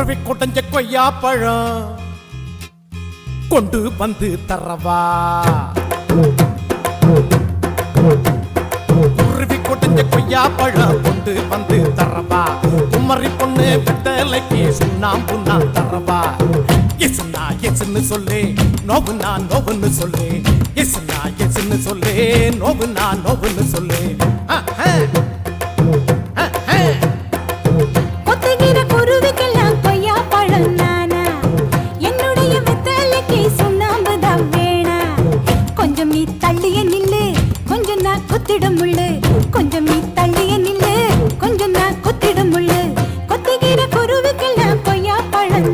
உருவி கொட்டஞ்ச கொய்யா பழம் கொண்டு வந்து தரவா உருவி கொட்டஞ்ச கொய்யா பழம் கொண்டு வந்து தரவா குமரி பொண்ணு வெத்தலைக்கு சுண்ணாம்புண்ணா தரவா எசுனா எசுன்னு சொல்லு நோவுனா நோவுன்னு சொல்லு எசுனா எசுன்னு சொல்லு நோவுனா நோவுன்னு சொல்லு கொத்துகிற குருவிக்கெல்லாம் கொய்யா பழம் நானா என்னுடைய வெத்தலைக்கு சுண்ணாம்புதான் வேணா கொஞ்சம் நீ தள்ளிய நில்லு கொஞ்சம் நான் குத்திடும் முள்ளு கொஞ்சம் நீ தள்ளிய நில்லு கொஞ்சம் நான் குத்திடும் முள்ளு கொத்துகிற குருவிக்கெல்லாம் கொய்யா பழம்